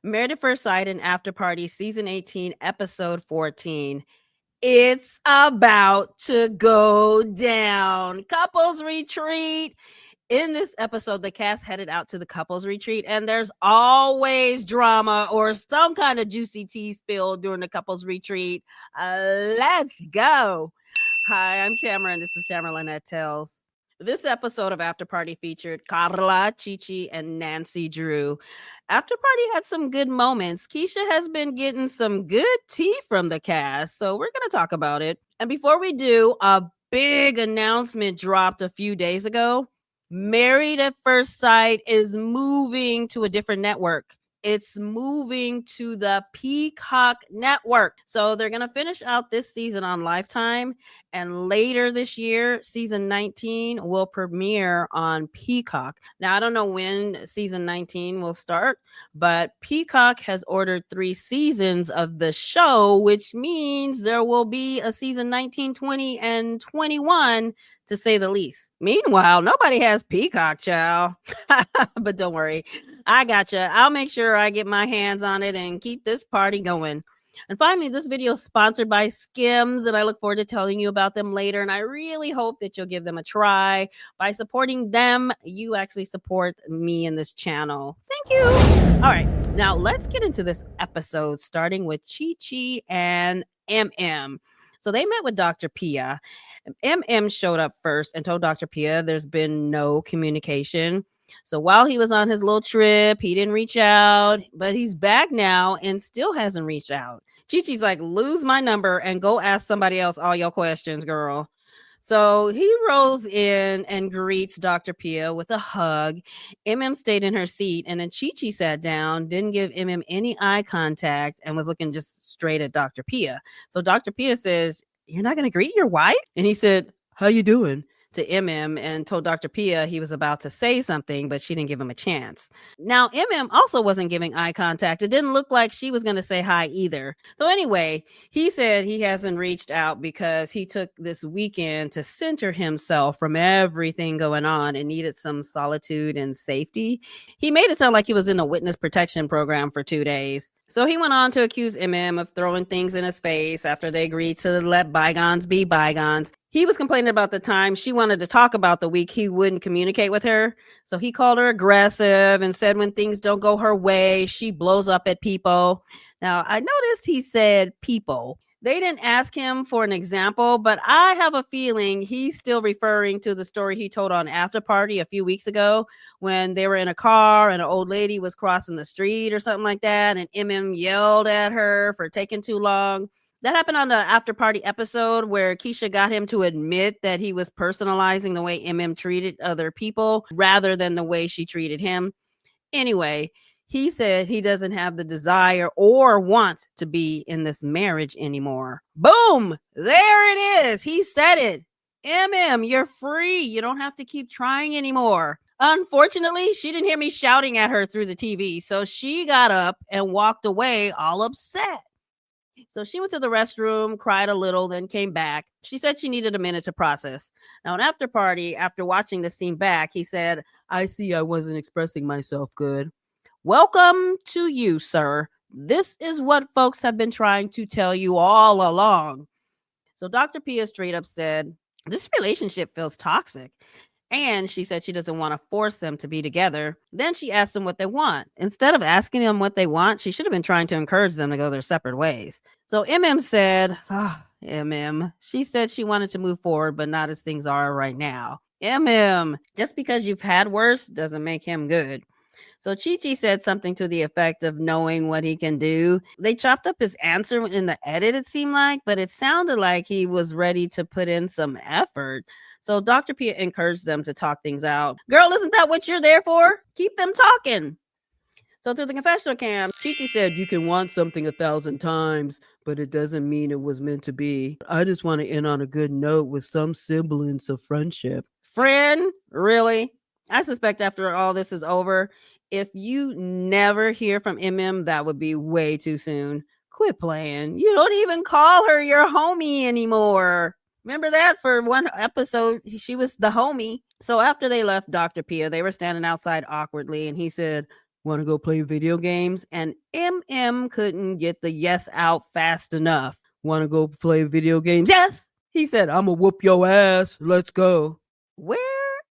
Married at First Sight and After Party, Season 18, Episode 14. It's about to go down. Couples retreat. In this episode, the cast headed out to the couples retreat, and there's always drama or some kind of juicy tea spilled during the couples retreat. Let's go. Hi, I'm Tamara, and this is Tamara Lynette Tells. This episode of After Party featured Carla, Chichi, and Nancy Drew. After Party had some good moments. Keisha has been getting some good tea from the cast, so we're going to talk about it. And before we do, a big announcement dropped a few days ago. Married at First Sight is moving to a different network. It's moving to the Peacock Network. So they're going to finish out this season on Lifetime. And later this year, season 19 will premiere on Peacock. Now, I don't know when season 19 will start, but Peacock has ordered 3 seasons of the show, which means there will be a season 19, 20, and 21, to say the least. Meanwhile, nobody has Peacock, child. But don't worry, I gotcha. I'll make sure I get my hands on it and keep this party going. And finally, this video is sponsored by Skims, and I look forward to telling you about them later. And I really hope that you'll give them a try. By supporting them, you actually support me in this channel. Thank you. All right, now let's get into this episode, starting with Chi-Chi and MM. So they met with Dr. Pia. MM showed up first and told Dr. Pia there's been no communication. So while he was on his little trip, he didn't reach out, but he's back now and still hasn't reached out. Chi-Chi's like, lose my number and go ask somebody else all your questions, girl. So he rolls in and greets Dr. Pia with a hug. MM stayed in her seat, and then Chi-Chi sat down, didn't give MM any eye contact, and was looking just straight at Dr. Pia. So Dr. Pia says, you're not going to greet your wife? And he said, how you doing? To MM, and told Dr. Pia he was about to say something, but she didn't give him a chance. Now, MM also wasn't giving eye contact. It didn't look like she was going to say hi either. So anyway, he said he hasn't reached out because he took this weekend to center himself from everything going on and needed some solitude and safety. He made it sound like he was in a witness protection program for 2 days. So he went on to accuse MM of throwing things in his face after they agreed to let bygones be bygones. He was complaining about the time she wanted to talk about the week he wouldn't communicate with her. So he called her aggressive and said when things don't go her way, she blows up at people. Now, I noticed he said people. They didn't ask him for an example, but I have a feeling he's still referring to the story he told on After Party a few weeks ago when they were in a car and an old lady was crossing the street or something like that, and MM yelled at her for taking too long. That happened on the After Party episode where Keisha got him to admit that he was personalizing the way MM treated other people rather than the way she treated him. Anyway, he said he doesn't have the desire or want to be in this marriage anymore. Boom! There it is. He said it. MM, you're free. You don't have to keep trying anymore. Unfortunately, she didn't hear me shouting at her through the TV, so she got up and walked away all upset. So she went to the restroom, cried a little, then came back. She said she needed a minute to process. Now, an After Party, after watching the scene back, he said, I see I wasn't expressing myself good. Welcome to you, sir. This is what folks have been trying to tell you all along. So Dr. Pia straight up said, this relationship feels toxic. And she said she doesn't want to force them to be together. Then she asked them what they want. Instead of asking them what they want, she should have been trying to encourage them to go their separate ways. So MM said, MM, she said she wanted to move forward, but not as things are right now. MM, just because you've had worse doesn't make him good. So Chi-Chi said something to the effect of knowing what he can do. They chopped up his answer in the edit, it seemed like, but it sounded like he was ready to put in some effort. So Dr. Pia encouraged them to talk things out. Girl, isn't that what you're there for? Keep them talking. So to the confessional cam, Chi-Chi said, you can want something 1,000 times, but it doesn't mean it was meant to be. I just want to end on a good note with some semblance of friendship. Friend? Really? I suspect after all this is over, if you never hear from MM, that would be way too soon. Quit playing. You don't even call her your homie anymore. Remember that for one episode, she was the homie. So after they left Dr. Pia, they were standing outside awkwardly, and he said, Want to go play video games? And MM couldn't get the yes out fast enough. Want to go play video games? Yes! He said, I'm gonna whoop your ass. Let's go. Where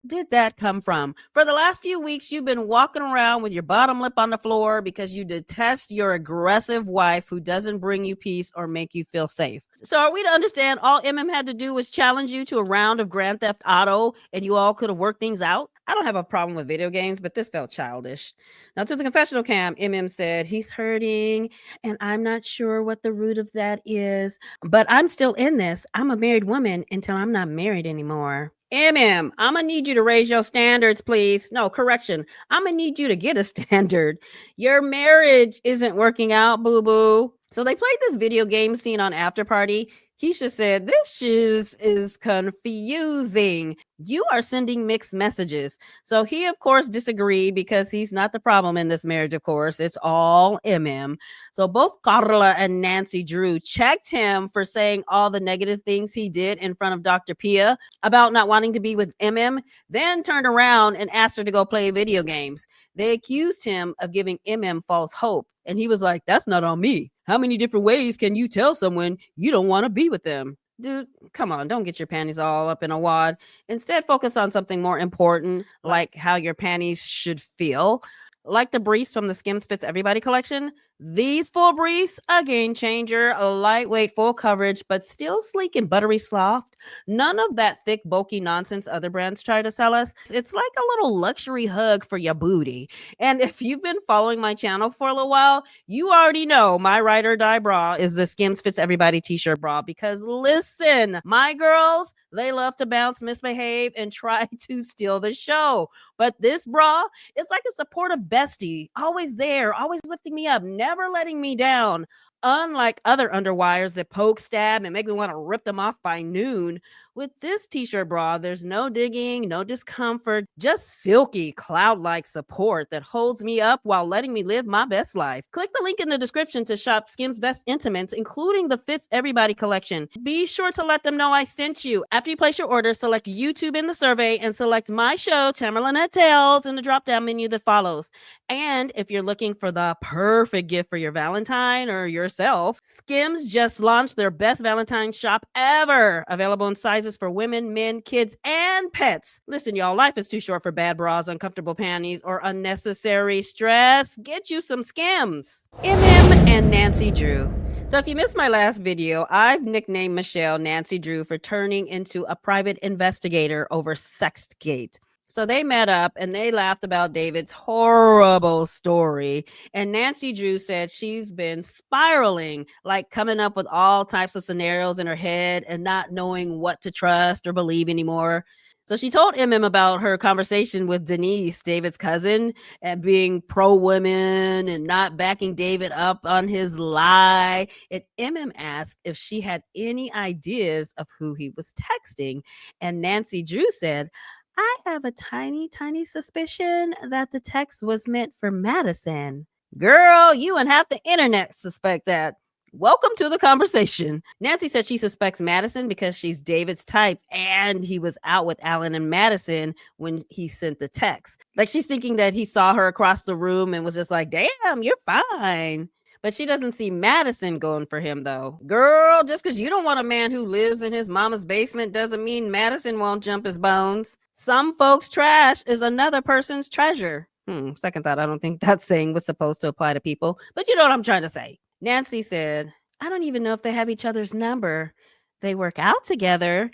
did that come from? For the last few weeks, you've been walking around with your bottom lip on the floor because you detest your aggressive wife who doesn't bring you peace or make you feel safe. So are we to understand all MM had to do was challenge you to a round of Grand Theft Auto and you all could have worked things out? I don't have a problem with video games, but this felt childish. Now, to the confessional cam, MM said he's hurting and I'm not sure what the root of that is, but I'm still in this. I'm a married woman until I'm not married anymore. MM, I'm gonna need you to raise your standards, please. No, correction. I'm gonna need you to get a standard. Your marriage isn't working out, boo boo. So they played this video game scene on After Party. Keisha said, this is confusing. You are sending mixed messages. So he, of course, disagreed because he's not the problem in this marriage, of course. It's all MM. So both Carla and Nancy Drew checked him for saying all the negative things he did in front of Dr. Pia about not wanting to be with MM, then turned around and asked her to go play video games. They accused him of giving MM false hope. And he was like, that's not on me. How many different ways can you tell someone you don't want to be with them? Dude, come on, don't get your panties all up in a wad. Instead, focus on something more important, like how your panties should feel. Like the briefs from the Skims Fits Everybody collection, these full briefs, a game changer, a lightweight, full coverage, but still sleek and buttery soft. None of that thick, bulky nonsense other brands try to sell us. It's like a little luxury hug for your booty. And if you've been following my channel for a little while, you already know my ride or die bra is the Skims Fits Everybody t-shirt bra. Because listen, my girls, they love to bounce, misbehave, and try to steal the show. But this bra, it's like a supportive bestie, always there, always lifting me up, never letting me down. Unlike other underwires that poke, stab, and make me want to rip them off by noon, with this t-shirt bra, there's no digging, no discomfort, just silky, cloud-like support that holds me up while letting me live my best life. Click the link in the description to shop Skims Best Intimates, including the Fits Everybody collection. Be sure to let them know I sent you. After you place your order, select YouTube in the survey and select my show, Tamara Lynette Tales, in the drop-down menu that follows. And if you're looking for the perfect gift for your Valentine or yourself, Skims just launched their best Valentine's shop ever, available in sizes for women, men, kids, and pets. Listen, y'all, life is too short for bad bras, uncomfortable panties, or unnecessary stress. Get you some Skims. MM and Nancy Drew. So if you missed my last video, I've nicknamed Michelle Nancy Drew for turning into a private investigator over Sexgate. So they met up and they laughed about David's horrible story. And Nancy Drew said she's been spiraling, like coming up with all types of scenarios in her head and not knowing what to trust or believe anymore. So she told MM about her conversation with Denise, David's cousin, and being pro-women and not backing David up on his lie. And MM asked if she had any ideas of who he was texting. And Nancy Drew said, I have a tiny, tiny suspicion that the text was meant for Madison. Girl, you and half the internet suspect that. Welcome to the conversation. Nancy said she suspects Madison because she's David's type and he was out with Alan and Madison when he sent the text. Like she's thinking that he saw her across the room and was just like, damn, you're fine. But she doesn't see Madison going for him, though. Girl, just because you don't want a man who lives in his mama's basement doesn't mean Madison won't jump his bones. Some folks' trash is another person's treasure. Second thought, I don't think that saying was supposed to apply to people, but you know what I'm trying to say. Nancy said, I don't even know if they have each other's number. They work out together.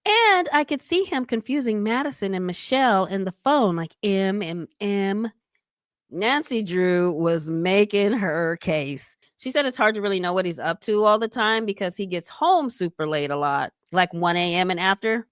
And I could see him confusing Madison and Michelle in the phone, like M. Nancy Drew was making her case. She said it's hard to really know what he's up to all the time because he gets home super late a lot, like 1 a.m. and after.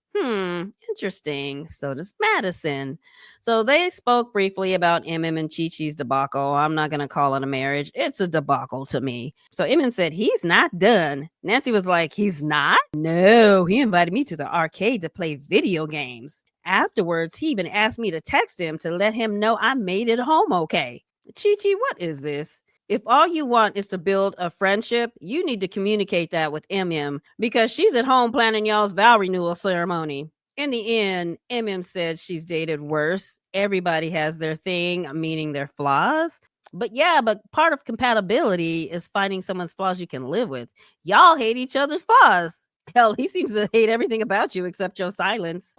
Interesting. So does Madison. So they spoke briefly about MM and Chi-Chi's debacle. I'm not going to call it a marriage. It's a debacle to me. So MM said, he's not done. Nancy was like, he's not? No, he invited me to the arcade to play video games. Afterwards, he even asked me to text him to let him know I made it home okay. Chi-Chi, what is this? If all you want is to build a friendship, you need to communicate that with MM because she's at home planning y'all's vow renewal ceremony. In the end, MM said she's dated worse. Everybody has their thing, meaning their flaws. But part of compatibility is finding someone's flaws you can live with. Y'all hate each other's flaws. Hell, he seems to hate everything about you except your silence.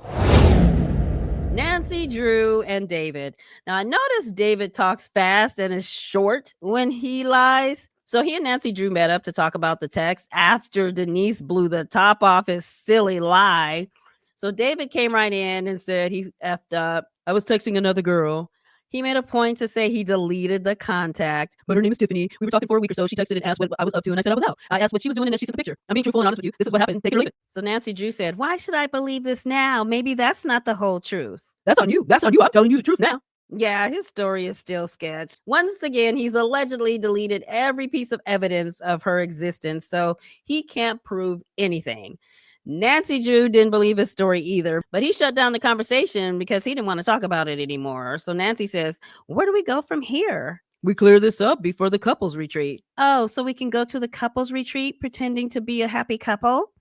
Nancy, Drew, and David. Now, I noticed David talks fast and is short when he lies. So he and Nancy Drew met up to talk about the text after Denise blew the top off his silly lie. So David came right in and said he effed up. I was texting another girl. He made a point to say he deleted the contact. But her name is Tiffany. We were talking for a week or so. She texted and asked what I was up to, and I said I was out. I asked what she was doing, and then she sent the picture. I'm being truthful and honest with you. This is what happened. Take it or leave it. So Nancy Drew said, why should I believe this now? Maybe that's not the whole truth. That's on you. That's on you. I'm telling you the truth now. Yeah, his story is still sketch. Once again, he's allegedly deleted every piece of evidence of her existence, so he can't prove anything. Nancy Drew didn't believe his story either, but he shut down the conversation because he didn't want to talk about it anymore. So Nancy says, where do we go from here? We clear this up before the couples retreat. Oh, so we can go to the couples retreat pretending to be a happy couple?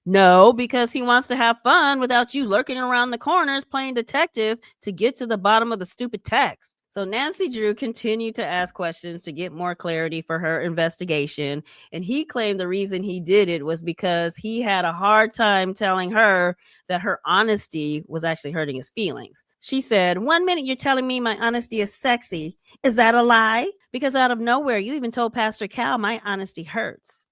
No, because he wants to have fun without you lurking around the corners playing detective to get to the bottom of the stupid text. So Nancy Drew continued to ask questions to get more clarity for her investigation, and he claimed the reason he did it was because he had a hard time telling her that her honesty was actually hurting his feelings. She said, 1 minute you're telling me my honesty is sexy. Is that a lie? Because out of nowhere, you even told Pastor Cal my honesty hurts.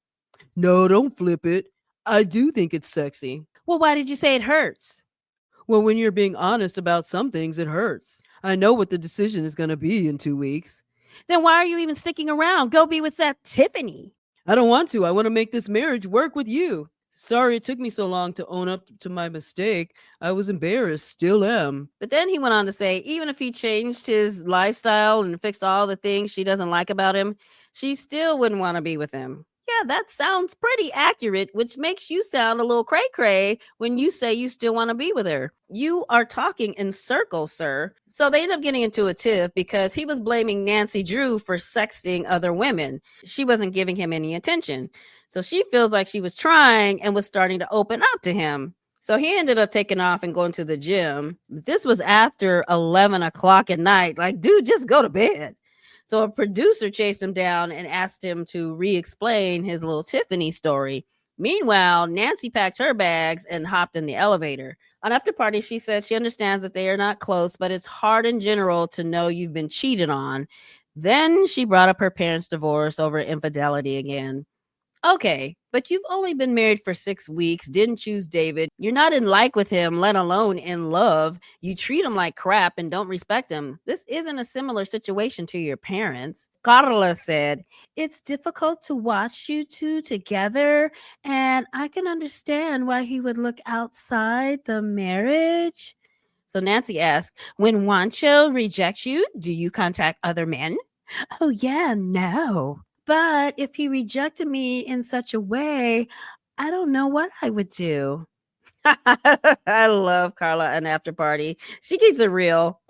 No, don't flip it. I do think it's sexy. Well, why did you say it hurts? Well, when you're being honest about some things, it hurts. I know what the decision is going to be in 2 weeks. Then why are you even sticking around? Go be with that Tiffany. I don't want to. I want to make this marriage work with you. Sorry it took me so long to own up to my mistake. I was embarrassed, still am. But then he went on to say, even if he changed his lifestyle and fixed all the things she doesn't like about him, she still wouldn't want to be with him. Yeah, that sounds pretty accurate, which makes you sound a little cray-cray when you say you still want to be with her. You are talking in circles, sir. So they end up getting into a tiff because he was blaming Nancy Drew for sexting other women. She wasn't giving him any attention. So she feels like she was trying and was starting to open up to him. So he ended up taking off and going to the gym. This was after 11 o'clock at night. Like, dude, just go to bed. So a producer chased him down and asked him to re-explain his little Tiffany story. Meanwhile, Nancy packed her bags and hopped in the elevator. On after party, she said she understands that they are not close, but it's hard in general to know you've been cheated on. Then she brought up her parents' divorce over infidelity again. Okay, but you've only been married for 6 weeks, didn't choose David. You're not in like with him, let alone in love. You treat him like crap and don't respect him. This isn't a similar situation to your parents. Carla said, it's difficult to watch you two together, and I can understand why he would look outside the marriage. So Nancy asked, when Juancho rejects you, do you contact other men? Oh, yeah, no. But if he rejected me in such a way, I don't know what I would do. I love Carla and After Party. She keeps it real.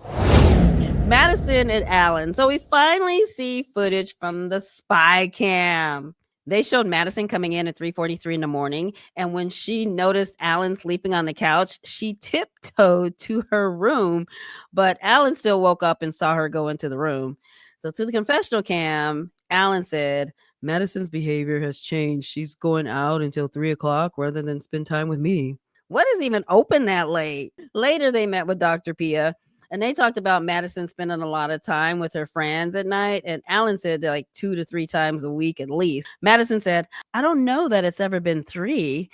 Madison and Alan. So we finally see footage from the spy cam. They showed Madison coming in at 3:43 in the morning, and when she noticed Alan sleeping on the couch, she tiptoed to her room, but Alan still woke up and saw her go into the room. So to the confessional cam, Alan said, Madison's behavior has changed. She's going out until 3 o'clock rather than spend time with me. What is even open that late? Later, they met with Dr. Pia, and they talked about Madison spending a lot of time with her friends at night. And Alan said like 2 to 3 times a week at least. Madison said, I don't know that it's ever been 3.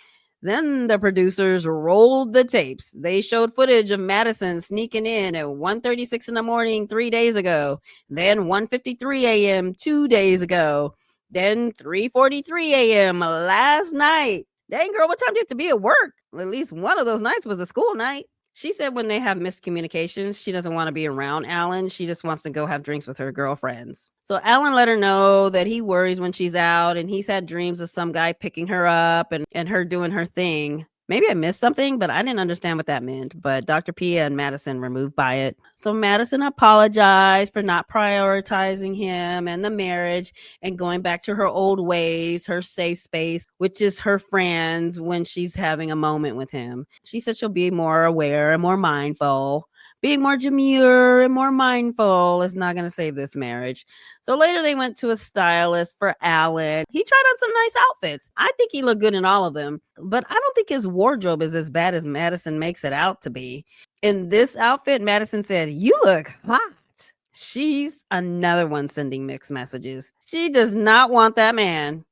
Then the producers rolled the tapes. They showed footage of Madison sneaking in at 1:36 in the morning 3 days ago. Then 1:53 a.m. 2 days ago. Then 3:43 a.m. last night. Dang, girl, what time do you have to be at work? At least one of those nights was a school night. She said when they have miscommunications, she doesn't want to be around Alan. She just wants to go have drinks with her girlfriends. So Alan let her know that he worries when she's out, and he's had dreams of some guy picking her up and her doing her thing. Maybe I missed something, but I didn't understand what that meant. But Dr. Pia and Madison were moved by it. So Madison apologized for not prioritizing him and the marriage and going back to her old ways, her safe space, which is her friends when she's having a moment with him. She said she'll be more aware and more mindful. Being more demure and more mindful is not going to save this marriage. So later they went to a stylist for Alan. He tried on some nice outfits. I think he looked good in all of them, but I don't think his wardrobe is as bad as Madison makes it out to be. In this outfit, Madison said, "You look hot." She's another one sending mixed messages. She does not want that man.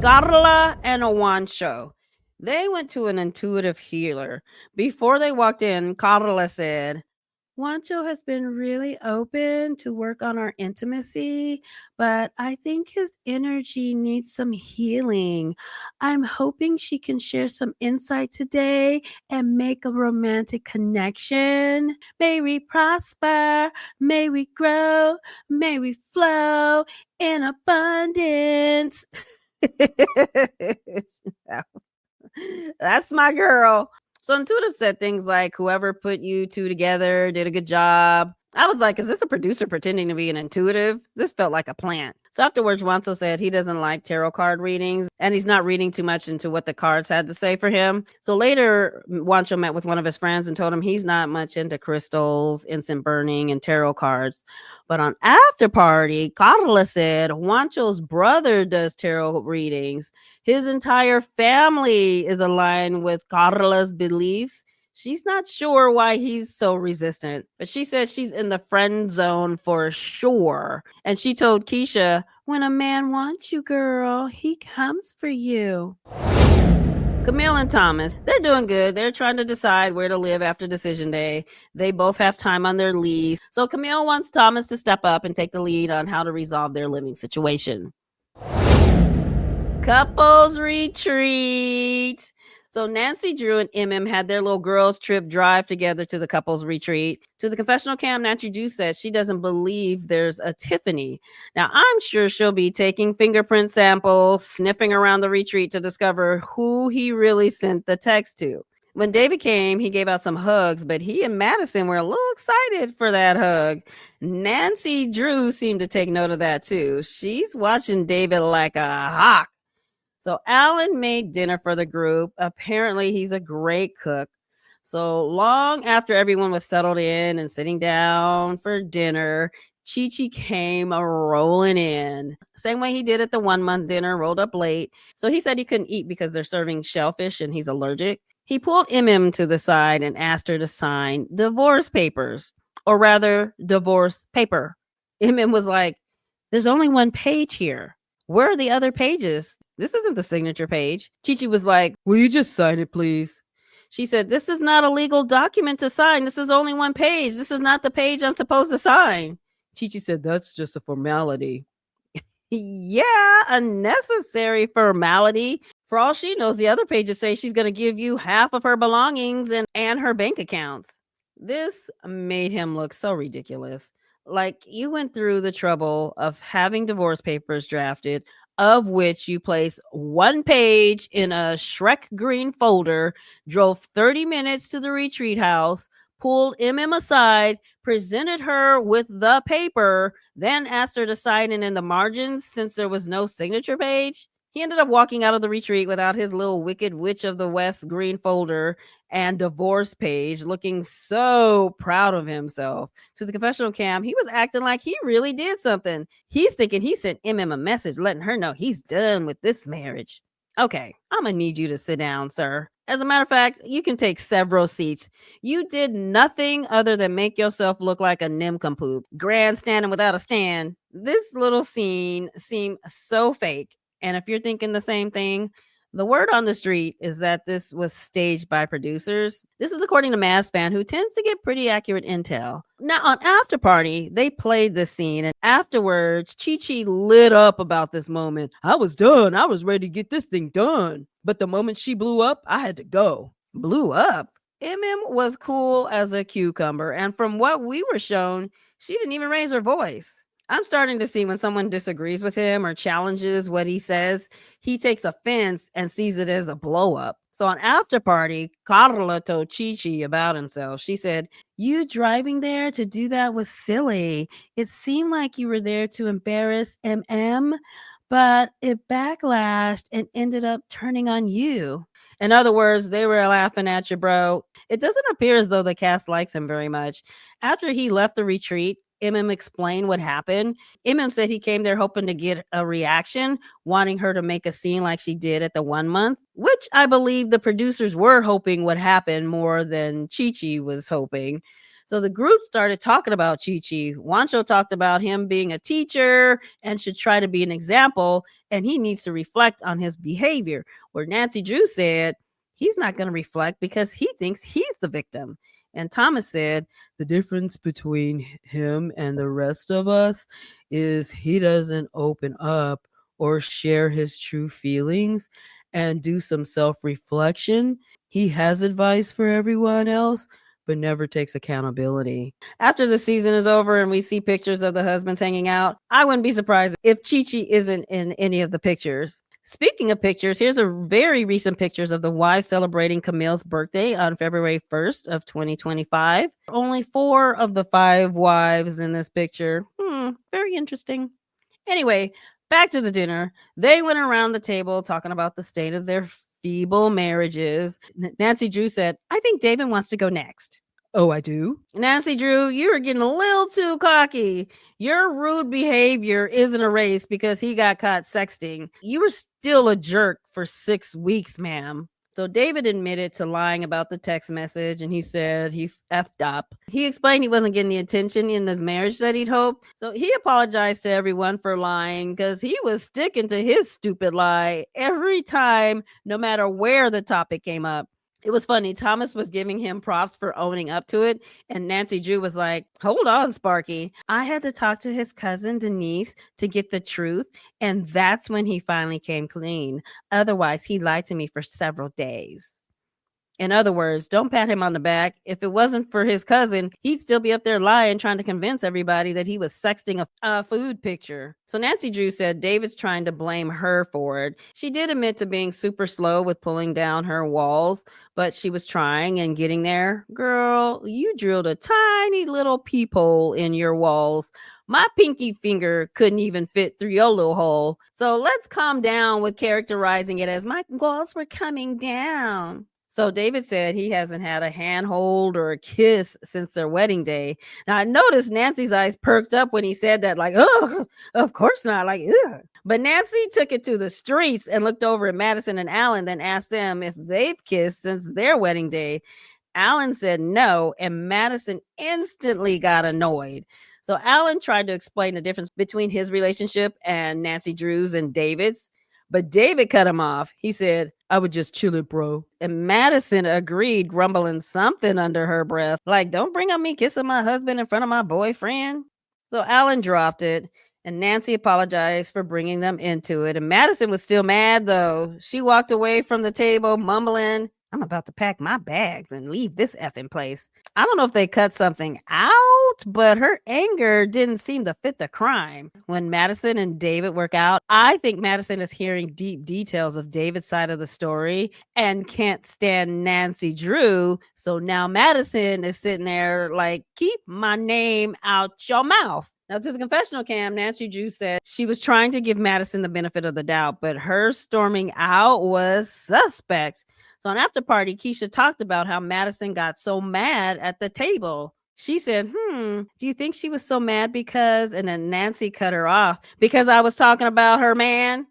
Carla and Juancho. They went to an intuitive healer. Before they walked in, Carla said, "Juancho has been really open to work on our intimacy, but I think his energy needs some healing. I'm hoping she can share some insight today and make a romantic connection. May we prosper, may we grow, may we flow in abundance." That's my girl. So Intuitive said things like, "Whoever put you two together did a good job." I was like, is this a producer pretending to be an intuitive? This felt like a plant. So afterwards, Wanso said he doesn't like tarot card readings and he's not reading too much into what the cards had to say for him. So later, Wancho met with one of his friends and told him he's not much into crystals, incense burning, and tarot cards. But on after party, Carla said Wancho's brother does tarot readings. His entire family is aligned with Carla's beliefs. She's not sure why he's so resistant, but she said she's in the friend zone for sure. And she told Keisha, "When a man wants you, girl, he comes for you." Camille and Thomas, they're doing good. They're trying to decide where to live after decision day. They both have time on their lease. So Camille wants Thomas to step up and take the lead on how to resolve their living situation. Couples retreat. So Nancy Drew and MM had their little girls trip drive together to the couples retreat. To the confessional cam, Nancy Drew says she doesn't believe there's a Tiffany. Now, I'm sure she'll be taking fingerprint samples, sniffing around the retreat to discover who he really sent the text to. When David came, he gave out some hugs, but he and Madison were a little excited for that hug. Nancy Drew seemed to take note of that too. She's watching David like a hawk. So Alan made dinner for the group. Apparently, he's a great cook. So long after everyone was settled in and sitting down for dinner, Chi-Chi came rolling in. Same way he did at the 1 month dinner, rolled up late. So he said he couldn't eat because they're serving shellfish and he's allergic. He pulled MM to the side and asked her to sign divorce papers, or rather, divorce paper. MM was like, "There's only one page here. Where are the other pages? This isn't the signature page." Chi-Chi was like, "Will you just sign it, please?" She said, "This is not a legal document to sign. This is only one page. This is not the page I'm supposed to sign." Chi-Chi said, "That's just a formality." Yeah, a necessary formality. For all she knows, the other pages say she's going to give you half of her belongings and her bank accounts. This made him look so ridiculous. Like, you went through the trouble of having divorce papers drafted, of which you placed one page in a Shrek green folder, drove 30 minutes to the retreat house, pulled MM aside, presented her with the paper, then asked her to sign in the margins since there was no signature page. He ended up walking out of the retreat without his little Wicked Witch of the West green folder and divorce page, looking so proud of himself. To the confessional cam, he was acting like he really did something. He's thinking he sent MM a message letting her know he's done with this marriage. Okay, I'm gonna need you to sit down, sir. As a matter of fact, you can take several seats. You did nothing other than make yourself look like a nincompoop, grandstanding without a stand. This little scene seemed so fake. And if you're thinking the same thing, the word on the street is that this was staged by producers. This is according to MassFan, who tends to get pretty accurate intel. Now, on After Party, they played this scene, and afterwards, Chi-Chi lit up about this moment. "I was done. I was ready to get this thing done. But the moment she blew up, I had to go." Blew up? MM was cool as a cucumber, and from what we were shown, she didn't even raise her voice. I'm starting to see when someone disagrees with him or challenges what he says, he takes offense and sees it as a blow up. So on After Party, Carla told Chi Chi about himself. She said, "You driving there to do that was silly. It seemed like you were there to embarrass MM, but it backlashed and ended up turning on you." In other words, they were laughing at you, bro. It doesn't appear as though the cast likes him very much. After he left the retreat, explained what happened. Said he came there hoping to get a reaction, wanting her to make a scene like she did at the 1 month, which I believe the producers were hoping would happen more than Chi Chi was hoping. So the group started talking about Chi Chi. Wancho talked about him being a teacher and should try to be an example, and he needs to reflect on his behavior. Where Nancy Drew said he's not going to reflect because he thinks he's the victim. And Thomas said, "The difference between him and the rest of us is he doesn't open up or share his true feelings and do some self reflection. He has advice for everyone else, but never takes accountability." After the season is over and we see pictures of the husbands hanging out, I wouldn't be surprised if Chi Chi isn't in any of the pictures. Speaking of pictures, here's a very recent pictures of the wives celebrating Camille's birthday on February 1st of 2025. Only 4 of the 5 wives in this picture. Very interesting. Anyway, back to the dinner. They went around the table talking about the state of their feeble marriages. Nancy Drew said, "I think David wants to go next." "Oh, I do?" "Nancy Drew, you are getting a little too cocky. Your rude behavior isn't erased because he got caught sexting. You were still a jerk for 6 weeks, ma'am." So David admitted to lying about the text message and he said he effed up. He explained he wasn't getting the attention in his marriage that he'd hoped. So he apologized to everyone for lying because he was sticking to his stupid lie every time, no matter where the topic came up. It was funny. Thomas was giving him props for owning up to it. And Nancy Drew was like, "Hold on, Sparky. I had to talk to his cousin Denise to get the truth. And that's when he finally came clean. Otherwise, he lied to me for several days." In other words, don't pat him on the back. If it wasn't for his cousin, he'd still be up there lying, trying to convince everybody that he was sexting a food picture. So Nancy Drew said David's trying to blame her for it. She did admit to being super slow with pulling down her walls, but she was trying and getting there. Girl, you drilled a tiny little peephole in your walls. My pinky finger couldn't even fit through your little hole. So let's calm down with characterizing it as my walls were coming down. So David said he hasn't had a handhold or a kiss since their wedding day. Now I noticed Nancy's eyes perked up when he said that, like, "Oh, of course not," like, ugh. But Nancy took it to the streets and looked over at Madison and Alan, then asked them if they've kissed since their wedding day. Alan said no, and Madison instantly got annoyed. So Alan tried to explain the difference between his relationship and Nancy Drew's and David's. But David cut him off. He said, "I would just chill it, bro." And Madison agreed, grumbling something under her breath, like, "Don't bring up me kissing my husband in front of my boyfriend." So Alan dropped it, and Nancy apologized for bringing them into it. And Madison was still mad, though. She walked away from the table, mumbling, "I'm about to pack my bags and leave this effing place." I don't know if they cut something out, but her anger didn't seem to fit the crime. When Madison and David work out, I think Madison is hearing deep details of David's side of the story and can't stand Nancy Drew. So now Madison is sitting there like, "Keep my name out your mouth." Now, to the confessional cam, Nancy Drew said she was trying to give Madison the benefit of the doubt, but her storming out was suspect. So on After Party, Keisha talked about how Madison got so mad at the table. She said, "Do you think she was so mad because," and then Nancy cut her off, "because I was talking about her man?"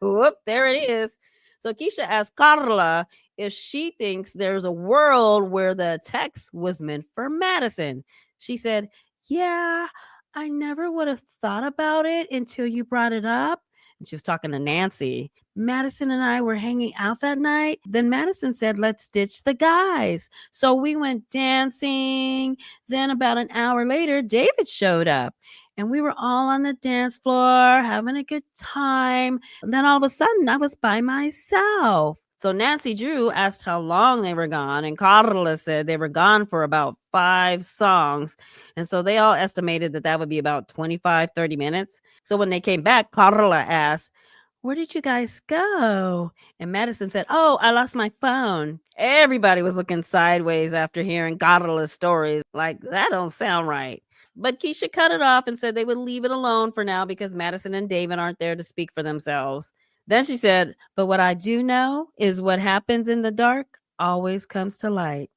Whoop, there it is. So Keisha asked Carla if she thinks there's a world where the text was meant for Madison. She said, "Yeah, I never would have thought about it until you brought it up." And she was talking to Nancy. "Madison and I were hanging out that night. Then Madison said, 'Let's ditch the guys.' So we went dancing. Then about an hour later, David showed up. And we were all on the dance floor having a good time. And then all of a sudden, I was by myself." So Nancy Drew asked how long they were gone, and Carla said they were gone for about 5 songs. And so they all estimated that that would be about 25, 30 minutes. So when they came back, Carla asked, "Where did you guys go?" And Madison said, "Oh, I lost my phone." Everybody was looking sideways after hearing Carla's stories. Like, that don't sound right. But Keisha cut it off and said they would leave it alone for now because Madison and David aren't there to speak for themselves. Then she said, "But what I do know is what happens in the dark always comes to light."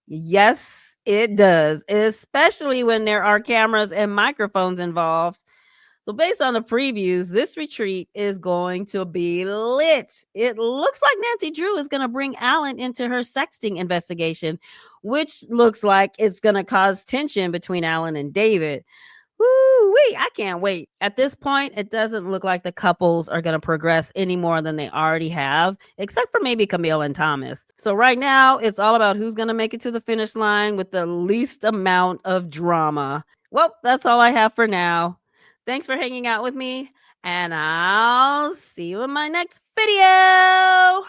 Yes, it does, especially when there are cameras and microphones involved. So, based on the previews, this retreat is going to be lit. It looks like Nancy Drew is going to bring Alan into her sexting investigation, which looks like it's going to cause tension between Alan and David. Woo-wee, I can't wait. At this point, it doesn't look like the couples are going to progress any more than they already have, except for maybe Camille and Thomas. So right now, it's all about who's going to make it to the finish line with the least amount of drama. Well, that's all I have for now. Thanks for hanging out with me, and I'll see you in my next video.